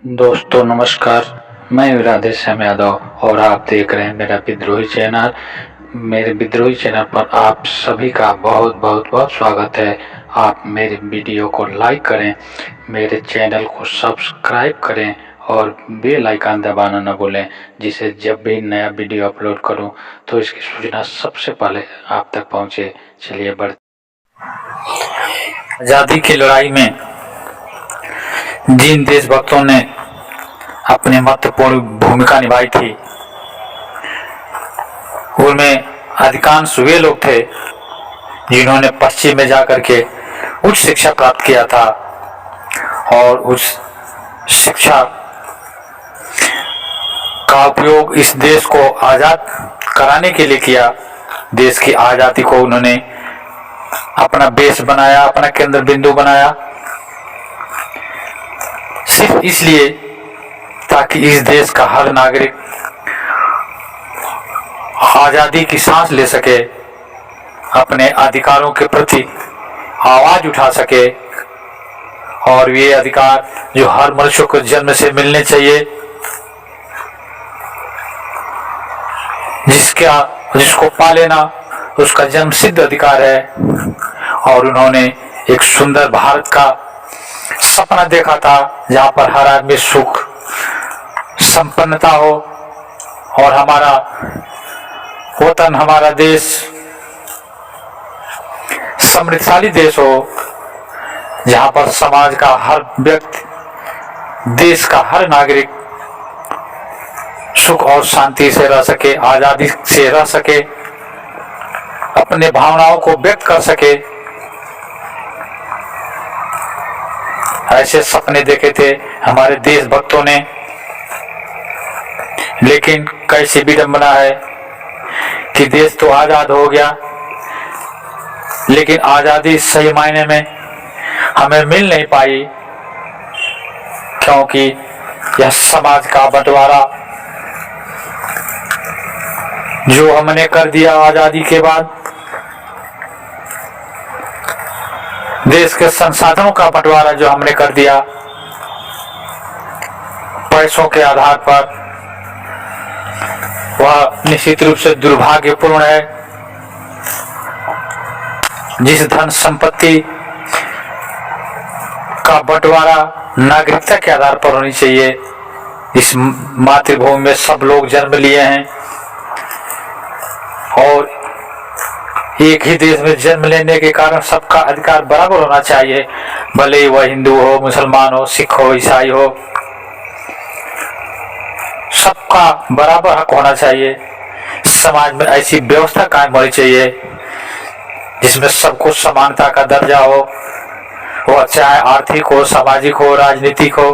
दोस्तों नमस्कार। मैं राधेश्याम यादव और आप देख रहे हैं मेरा विद्रोही चैनल। मेरे विद्रोही चैनल पर आप सभी का बहुत बहुत बहुत स्वागत है। आप मेरे वीडियो को लाइक करें, मेरे चैनल को सब्सक्राइब करें और बेल आइकन दबाना न भूलें, जिससे जब भी नया वीडियो अपलोड करूं तो इसकी सूचना सबसे पहले आप तक पहुंचे। चलिए आज़ादी की लड़ाई में जिन देशभक्तों ने अपनी महत्वपूर्ण भूमिका निभाई थी, उनमें अधिकांश वे लोग थे जिन्होंने पश्चिम में जाकर के उच्च शिक्षा प्राप्त किया था और उस शिक्षा का उपयोग इस देश को आज़ाद कराने के लिए किया। देश की आज़ादी को उन्होंने अपना बेस बनाया, अपना केंद्र बिंदु बनाया, सिर्फ इसलिए ताकि इस देश का हर नागरिक आज़ादी की सांस ले सके, अपने अधिकारों के प्रति आवाज उठा सके और ये अधिकार जो हर मनुष्य को जन्म से मिलने चाहिए, जिसको पा लेना उसका जन्म सिद्ध अधिकार है। और उन्होंने एक सुंदर भारत का सपना देखा था जहां पर हर आदमी सुख संपन्नता हो और हमारा वतन, हमारा देश समृद्धशाली देश हो, जहां पर समाज का हर व्यक्ति, देश का हर नागरिक सुख और शांति से रह सके, आजादी से रह सके, अपने भावनाओं को व्यक्त कर सके। ऐसे सपने देखे थे हमारे देशभक्तों ने। लेकिन कैसी विडंबना है कि देश तो आजाद हो गया, लेकिन आजादी सही मायने में हमें मिल नहीं पाई, क्योंकि यह समाज का बंटवारा जो हमने कर दिया आजादी के बाद, देश के संसाधनों का बंटवारा जो हमने कर दिया पैसों के आधार पर, वह निश्चित रूप से दुर्भाग्यपूर्ण है। जिस धन संपत्ति का बंटवारा नागरिकता के आधार पर होनी चाहिए, इस मातृभूमि में सब लोग जन्म लिए हैं और एक ही देश में जन्म लेने के कारण सबका अधिकार बराबर होना चाहिए, भले वह हिंदू हो, मुसलमान हो, सिख हो, ईसाई हो, सबका बराबर हक होना चाहिए। समाज में ऐसी व्यवस्था कायम होनी चाहिए जिसमें सबको समानता का दर्जा हो, वह चाहे आर्थिक हो, सामाजिक हो, राजनीतिक हो।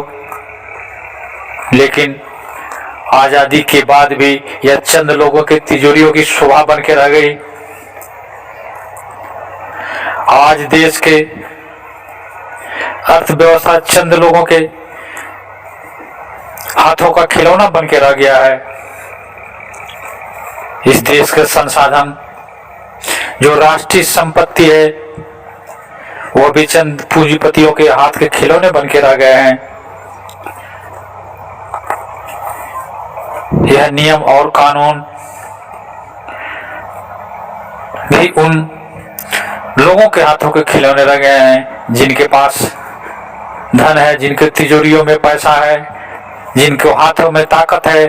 लेकिन आजादी के बाद भी यह चंद लोगों के तिजोरियों की शोभा बन के रह गई। आज देश के अर्थव्यवस्था चंद लोगों के हाथों का खिलौना बन के रह गया है। इस देश के संसाधन जो राष्ट्रीय संपत्ति है, वो भी चंद पूंजीपतियों के हाथ के खिलौने बन के रह गए हैं। यह नियम और कानून भी उन लोगों के हाथों के खिलौने रह गए हैं जिनके पास धन है, जिनके तिजोरियों में पैसा है, जिनके हाथों में ताकत है,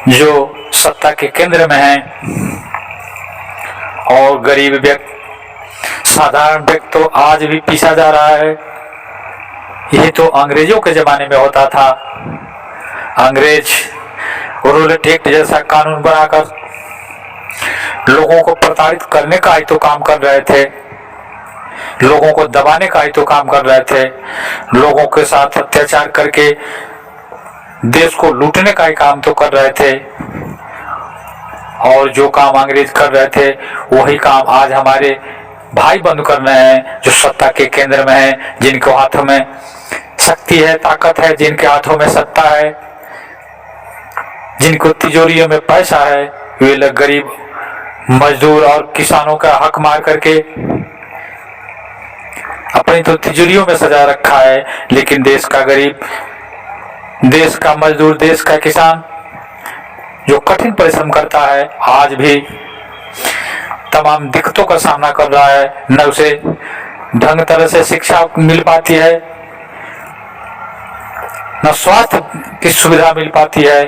जो सत्ता के केंद्र में है। और गरीब व्यक्ति, साधारण व्यक्ति तो आज भी पीछा जा रहा है। यही तो अंग्रेजों के जमाने में होता था। अंग्रेज रूलेट एक्ट जैसा कानून बनाकर लोगों को प्रताड़ित करने का ही तो काम कर रहे थे, लोगों को दबाने का ही तो काम कर रहे थे, लोगों के साथ अत्याचार करके देश को लूटने का ही काम तो कर रहे थे। और जो काम अंग्रेज कर रहे थे वही काम आज हमारे भाई बंधु कर रहे हैं, जो सत्ता के केंद्र में है, जिनके हाथों में शक्ति है, ताकत है, जिनके हाथों में सत्ता है, जिनको तिजोरियों में पैसा है। वे लोग गरीब मजदूर और किसानों का हक मार करके अपनी तो तिजोरियों में सजा रखा है, लेकिन देश का गरीब, देश का मजदूर, देश का किसान जो कठिन परिश्रम करता है, आज भी तमाम दिक्कतों का सामना कर रहा है। न उसे ढंग तरह से शिक्षा मिल पाती है, न स्वास्थ्य की सुविधा मिल पाती है,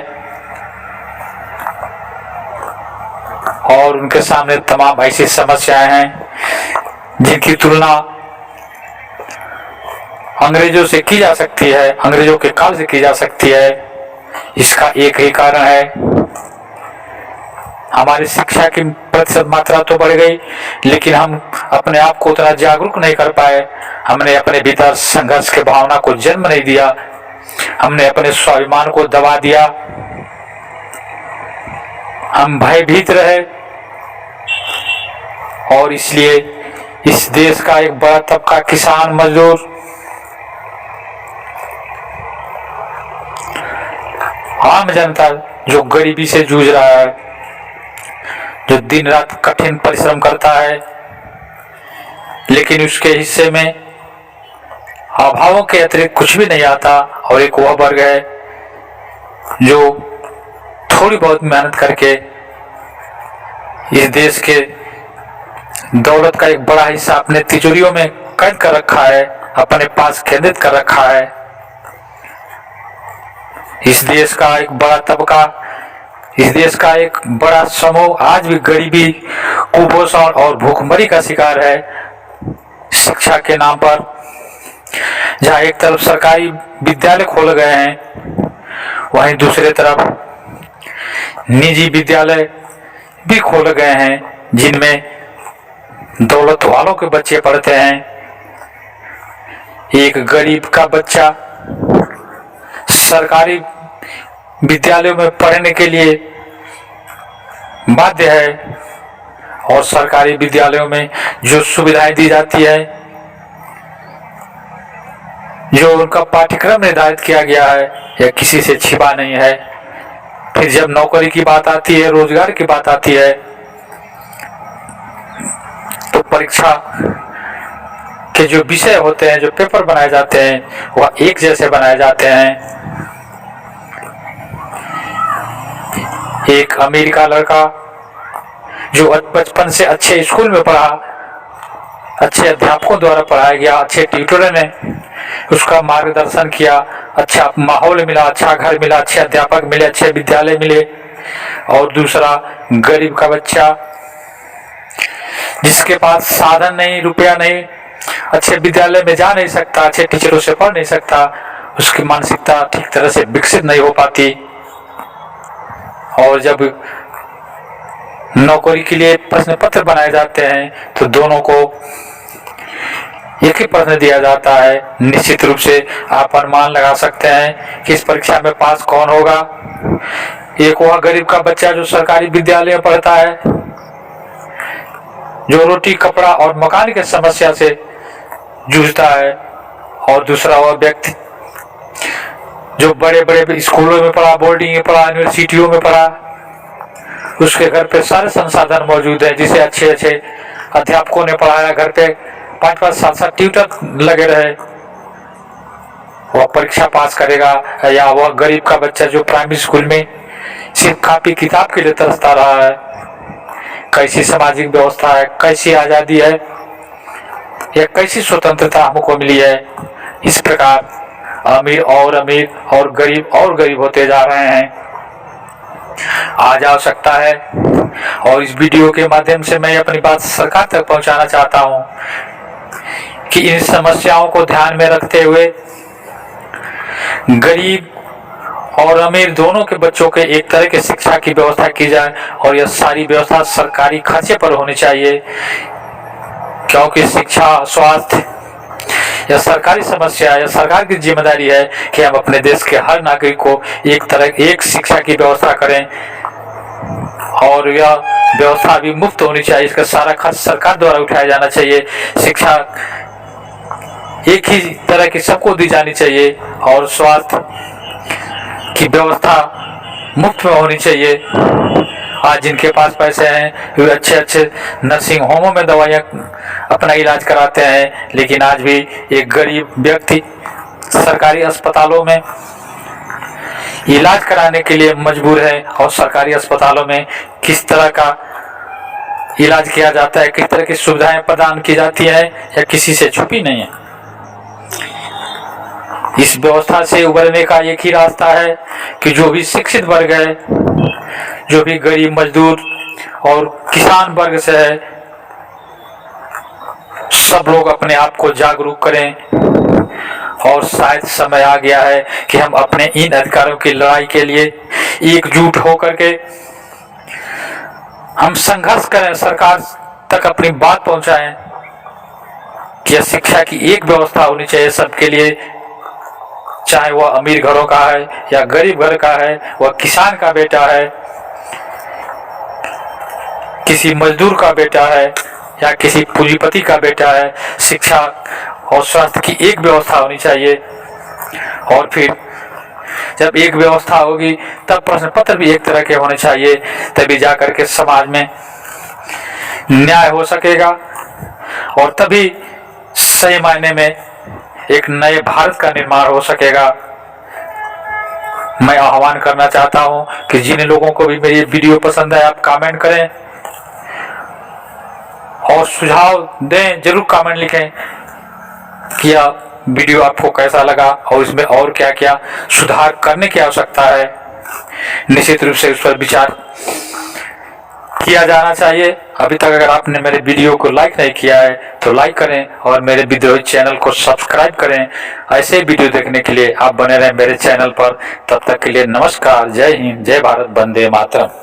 और उनके सामने तमाम ऐसी समस्याएं हैं जिनकी तुलना अंग्रेजों से की जा सकती है, अंग्रेजों के काल से की जा सकती है। इसका एक ही कारण है, हमारी शिक्षा की प्रतिशत मात्रा तो बढ़ गई, लेकिन हम अपने आप को उतना जागरूक नहीं कर पाए। हमने अपने भीतर संघर्ष के भावना को जन्म नहीं दिया, हमने अपने स्वाभिमान को दबा दिया, हम भयभीत रहे, और इसलिए इस देश का एक बड़ा तबका किसान, मजदूर, आम जनता जो गरीबी से जूझ रहा है, जो दिन रात कठिन परिश्रम करता है, लेकिन उसके हिस्से में अभावों के अतिरिक्त कुछ भी नहीं आता, और एक वह वर्ग है जो थोड़ी बहुत मेहनत करके इस देश के दौलत का एक बड़ा हिस्सा अपने तिजोरियों में कैद कर रखा है, अपने पास केंद्रित कर रखा है। इस देश का एक बड़ा तबका, इस देश का एक बड़ा समूह आज भी गरीबी, कुपोषण और भूखमरी का शिकार है। शिक्षा के नाम पर जहाँ एक तरफ सरकारी विद्यालय खोले गए हैं, वहीं दूसरी तरफ निजी विद्यालय भी खोले गए हैं, जिनमें दौलत वालों के बच्चे पढ़ते हैं। एक गरीब का बच्चा सरकारी विद्यालयों में पढ़ने के लिए बाध्य है, और सरकारी विद्यालयों में जो सुविधाएं दी जाती है, जो उनका पाठ्यक्रम निर्धारित किया गया है, यह किसी से छिपा नहीं है। फिर जब नौकरी की बात आती है, रोजगार की बात आती है, तो परीक्षा के जो विषय होते हैं, जो पेपर बनाए जाते हैं, वह एक जैसे बनाए जाते हैं। एक अमीर का लड़का जो बचपन से अच्छे स्कूल में पढ़ा, अच्छे अध्यापकों द्वारा पढ़ाया गया, अच्छे ट्यूटरों ने उसका मार्गदर्शन किया, अच्छा माहौल मिला, अच्छा घर मिला, अच्छे अध्यापक मिले, अच्छे विद्यालय मिले, और दूसरा गरीब का बच्चा जिसके पास साधन नहीं, रुपया नहीं, अच्छे विद्यालय में जा नहीं सकता, अच्छे टीचरों से पढ़ नहीं सकता, उसकी मानसिकता ठीक तरह से विकसित नहीं हो पाती। और जब नौकरी के लिए प्रश्न पत्र बनाए जाते हैं, तो दोनों को एक ही प्रश्न दिया जाता है। निश्चित रूप से आप अनुमान लगा सकते हैं कि इस परीक्षा में पास कौन होगा। एक वह गरीब का बच्चा जो सरकारी विद्यालय में पढ़ता है, जो रोटी, कपड़ा और मकान की समस्या से जूझता है, और दूसरा वह व्यक्ति जो बड़े बड़े स्कूलों में पढ़ा, बोर्डिंग में पढ़ा, यूनिवर्सिटियों में पढ़ा, उसके घर पे सारे संसाधन मौजूद है, जिसे अच्छे अच्छे अध्यापकों ने पढ़ाया, घर पे 5-5, 7-7 ट्यूटर लगे रहे, वह परीक्षा पास करेगा। या वह गरीब का बच्चा जो प्राइमरी स्कूल में सिर्फ कॉपी किताब के लिए तरसता रहा है। कैसी सामाजिक व्यवस्था है, कैसी आजादी है, या कैसी स्वतंत्रता हमको मिली है। इस प्रकार अमीर और गरीब होते जा रहे हैं। आज आवश्यकता है, और इस वीडियो के माध्यम से मैं अपनी बात सरकार तक पहुंचाना चाहता हूं कि इन समस्याओं को ध्यान में रखते हुए गरीब और अमीर दोनों के बच्चों के एक तरह की शिक्षा की व्यवस्था की जाए, और यह सारी व्यवस्था सरकारी खर्चे पर होनी चाहिए, क्योंकि शिक्षा, स्वास्थ्य यह सरकारी समस्या है। सरकार की जिम्मेदारी है कि हम अपने देश के हर नागरिक को एक शिक्षा की व्यवस्था करें, और यह व्यवस्था भी मुफ्त होनी चाहिए। इसका सारा खर्च सरकार द्वारा उठाया जाना चाहिए। शिक्षा एक ही तरह की सबको दी जानी चाहिए, और स्वास्थ्य की व्यवस्था मुफ्त में होनी चाहिए, आज जिनके पास पैसे हैं वे अच्छे अच्छे नर्सिंग होमों में दवाइयाँ अपना इलाज कराते हैं, लेकिन आज भी एक गरीब व्यक्ति सरकारी अस्पतालों में इलाज कराने के लिए मजबूर है। और सरकारी अस्पतालों में किस तरह का इलाज किया जाता है, किस तरह की सुविधाएं प्रदान की जाती है, या किसी से छुपी नहीं है। इस व्यवस्था से उबरने का एक ही रास्ता है कि जो भी शिक्षित वर्ग है, जो भी गरीब मजदूर और किसान वर्ग से है, सब लोग अपने आप को जागरूक करें। और शायद समय आ गया है कि हम अपने इन अधिकारों की लड़ाई के लिए एकजुट होकर के हम संघर्ष करें, सरकार तक अपनी बात पहुंचाएं कि शिक्षा की एक व्यवस्था होनी चाहिए सबके लिए, चाहे वह अमीर घरों का है या गरीब घर का है, वह किसान का बेटा है, किसी मजदूर का बेटा है या किसी पूंजीपति का बेटा है। शिक्षा और स्वास्थ्य की एक व्यवस्था होनी चाहिए। और फिर जब एक व्यवस्था होगी तब प्रश्न पत्र भी एक तरह के होने चाहिए, तभी जाकर के समाज में न्याय हो सकेगा और तभी सही मायने में एक नए भारत का निर्माण हो सकेगा। मैं आह्वान करना चाहता हूं कि जिन लोगों को भी मेरी वीडियो पसंद है, आप कमेंट करें और सुझाव दें, जरूर कमेंट लिखें कि यह वीडियो आपको कैसा लगा और इसमें और क्या क्या सुधार करने की आवश्यकता है। निश्चित रूप से उस पर विचार किया जाना चाहिए। अभी तक अगर आपने मेरे वीडियो को लाइक नहीं किया है तो लाइक करें और मेरे विद्रोही चैनल को सब्सक्राइब करें। ऐसे वीडियो देखने के लिए आप बने रहें मेरे चैनल पर। तब तक के लिए नमस्कार, जय हिंद, जय भारत, वंदे मातरम।